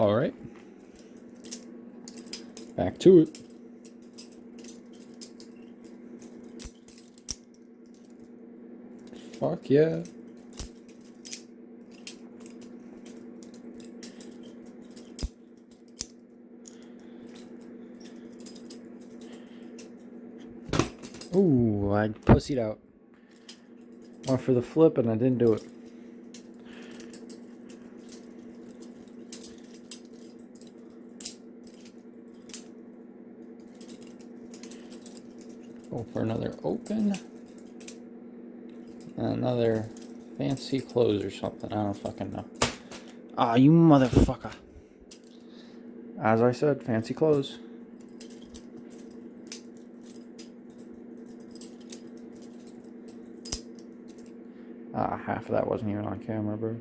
Alright. Back to it. Fuck yeah. Ooh, I pussied out. Went for the flip and I didn't do it. Go for another open. Another fancy close or something. I don't fucking know. Ah, you motherfucker. As I said, fancy close. Ah, half of that wasn't even on camera, bro.